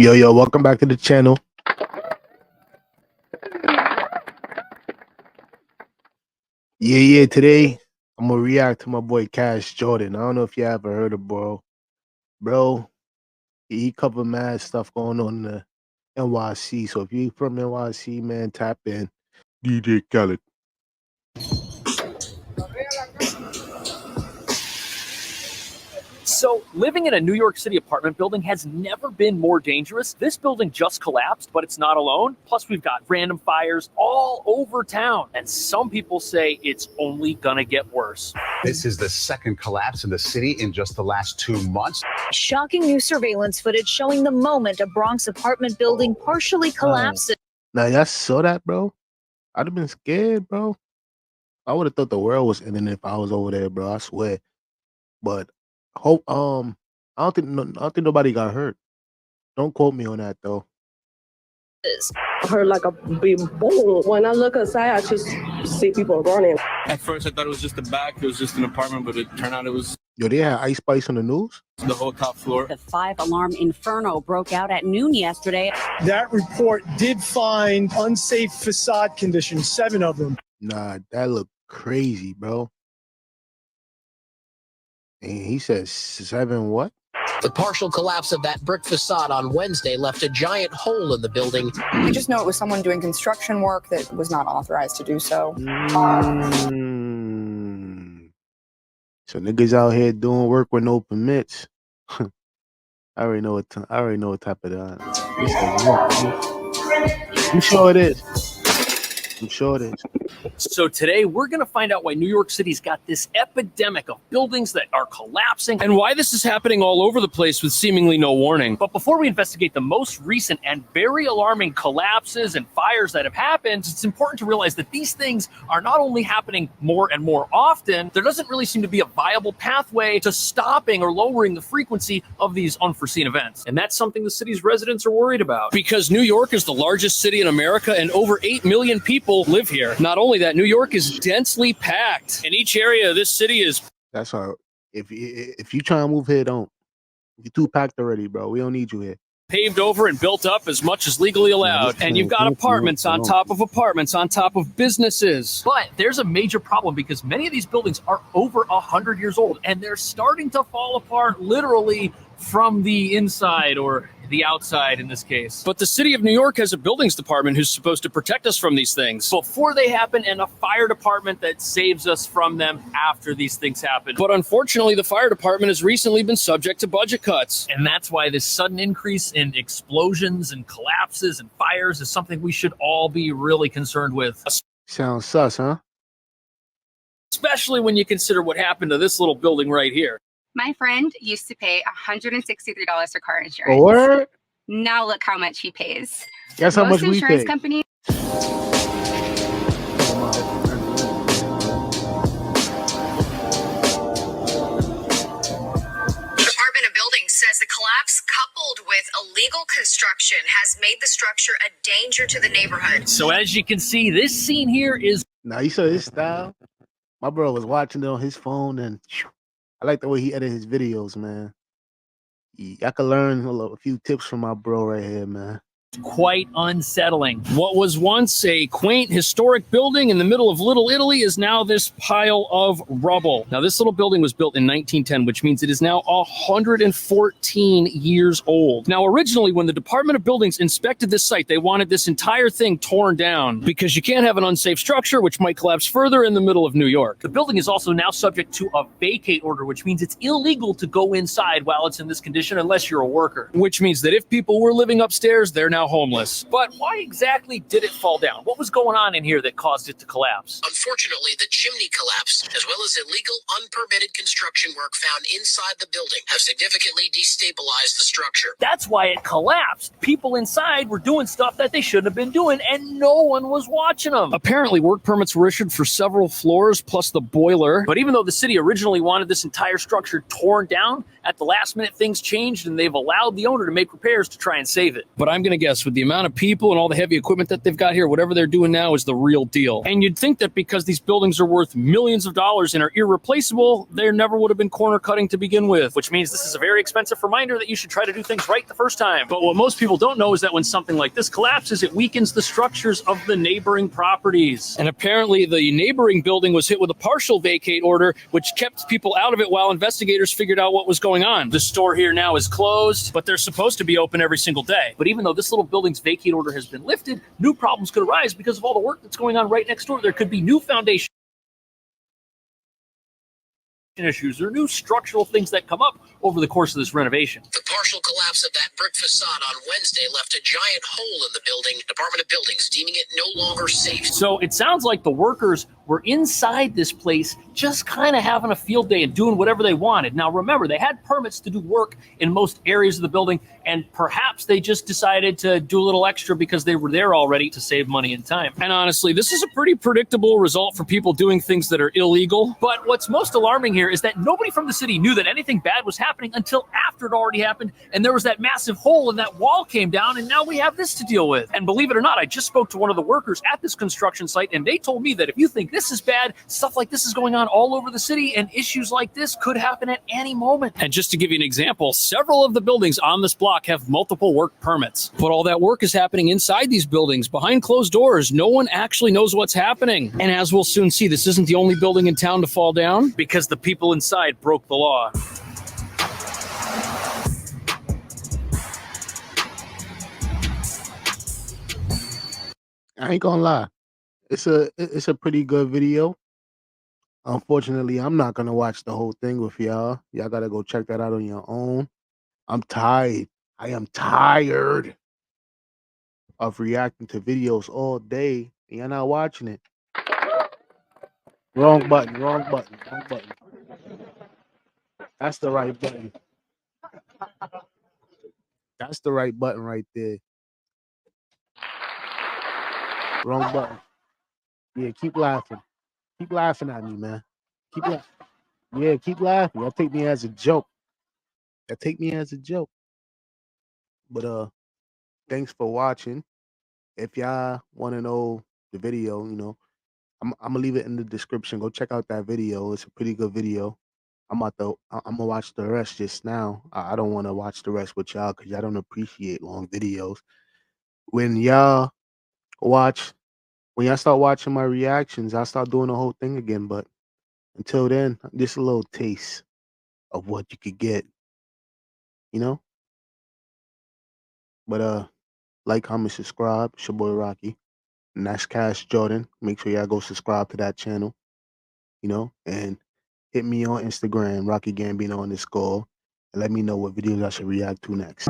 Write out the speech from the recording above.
Yo, welcome back to the channel. Yeah, today I'm gonna react to my boy Cash Jordan. I don't know if you ever heard of bro. He covered mad stuff going on in the NYC. So if you from NYC, man, tap in. DJ Khaled. So, living in a New York City apartment building has never been more dangerous. This building just collapsed, but it's not alone. Plus, we've got random fires all over town. And some people say it's only gonna get worse. This is the second collapse in the city in just the last 2 months. Shocking new surveillance footage showing the moment a Bronx apartment building partially collapsed. Now, y'all saw that, bro? I'd have been scared, bro. I would have thought the world was ending if I was over there, bro. I swear. But hope I don't think nobody got hurt. Don't quote me on that though. I heard like a big boom. When I look outside, I just see people running. At first, I thought it was just the back. It was just an apartment, but it turned out it was Yo, they had Ice Spice on the news? the whole top floor. The 5-alarm inferno broke out at noon yesterday. That report did find unsafe facade conditions, 7 of them. Nah, that looked crazy, bro. And he says 7 what? The partial collapse of that brick facade on Wednesday left a giant hole in the building. We just know it was someone doing construction work that was not authorized to do so. So niggas out here doing work with no permits. I already know what type of that. I'm sure it is. I'm sure it is. So today, we're gonna find out why New York City's got this epidemic of buildings that are collapsing and why this is happening all over the place with seemingly no warning. But before we investigate the most recent and very alarming collapses and fires that have happened, it's important to realize that these things are not only happening more and more often, there doesn't really seem to be a viable pathway to stopping or lowering the frequency of these unforeseen events. And that's something the city's residents are worried about. Because New York is the largest city in America and over 8 million people live here. Not only that, New York is densely packed. In each area of this city is... That's all. If you try to move here, don't. You're too packed already, bro. We don't need you here. Paved over and built up as much as legally allowed. And you've got apartments on top of apartments on top of businesses. But there's a major problem because many of these buildings are over 100 years old and they're starting to fall apart literally from the inside or the outside in this case. But the city of New York has a buildings department who's supposed to protect us from these things before they happen and a fire department that saves us from them after these things happen. But unfortunately, the fire department has recently been subject to budget cuts. And that's why this sudden increase in explosions and collapses and fires is something we should all be really concerned with. Sounds sus, huh? Especially when you consider what happened to this little building right here. My friend used to pay $163 for car insurance. What? Now look how much he pays. Guess how much we insurance pay? companies. Department of Buildings says the collapse coupled with illegal construction has made the structure a danger to the neighborhood. So as you can see, this scene here is... Now, you saw his style? My bro was watching it on his phone and... I like the way he edit his videos, man. I could learn a few tips from my bro right here, man. Quite unsettling. What was once a quaint historic building in the middle of Little Italy is now this pile of rubble. Now, this little building was built in 1910, which means it is now 114 years old. Now, originally, when the Department of Buildings inspected this site, they wanted this entire thing torn down because you can't have an unsafe structure, which might collapse further in the middle of New York. The building is also now subject to a vacate order, which means it's illegal to go inside while it's in this condition unless you're a worker. Which means that if people were living upstairs, they're now homeless. But why exactly did it fall down? What was going on in here that caused it to collapse? Unfortunately, the chimney collapse, as well as illegal, unpermitted construction work found inside the building, have significantly destabilized the structure. That's why it collapsed. People inside were doing stuff that they shouldn't have been doing, and no one was watching them. Apparently, work permits were issued for several floors, plus the boiler. But even though the city originally wanted this entire structure torn down, at the last minute things changed and they've allowed the owner to make repairs to try and save it. But I'm going to guess with the amount of people and all the heavy equipment that they've got here, whatever they're doing now is the real deal. And you'd think that because these buildings are worth millions of dollars and are irreplaceable, there never would have been corner cutting to begin with, which means this is a very expensive reminder that you should try to do things right the first time. But what most people don't know is that when something like this collapses, it weakens the structures of the neighboring properties. And apparently the neighboring building was hit with a partial vacate order, which kept people out of it while investigators figured out what was going on. The store here now is closed, but they're supposed to be open every single day. But even though this little building's vacate order has been lifted, new problems could arise because of all the work that's going on right next door. There could be new foundation issues or new structural things that come up over the course of this renovation. The partial collapse of that brick facade on Wednesday left a giant hole in the building. Department of Buildings deeming it no longer safe. So it sounds like the workers were inside this place just kind of having a field day and doing whatever they wanted. Now remember, they had permits to do work in most areas of the building, and perhaps they just decided to do a little extra because they were there already to save money and time. And honestly, this is a pretty predictable result for people doing things that are illegal. But what's most alarming here is that nobody from the city knew that anything bad was happening until after it already happened, and there was that massive hole and that wall came down, and now we have this to deal with. And believe it or not, I just spoke to one of the workers at this construction site, and they told me that if you think this is bad, stuff like this is going on all over the city, and issues like this could happen at any moment. And just to give you an example, several of the buildings on this block have multiple work permits, but all that work is happening inside these buildings behind closed doors. No one actually knows what's happening. And as we'll soon see, this isn't the only building in town to fall down because the people inside broke the law. I ain't gonna lie. It's a pretty good video. Unfortunately, I'm not gonna watch the whole thing with y'all. Y'all gotta go check that out on your own. I'm tired. I am tired of reacting to videos all day and you're not watching it. Wrong button, wrong button, wrong button. That's the right button. That's the right button right there. Wrong button. Yeah, keep laughing. Keep laughing at me, man. Keep laughing. Yeah, keep laughing. Y'all take me as a joke. Y'all take me as a joke. But thanks for watching. If y'all want to know the video, I'm gonna leave it in the description. Go check out that video. It's a pretty good video. I'm gonna watch the rest just now. I don't want to watch the rest with y'all because y'all don't appreciate long videos. When y'all start watching my reactions, I'll start doing the whole thing again. But until then, just a little taste of what you could get, But like, comment, subscribe. It's your boy Rocky. And that's Cash Jordan. Make sure y'all go subscribe to that channel, and hit me on Instagram, Rocky Gambino_, and let me know what videos I should react to next.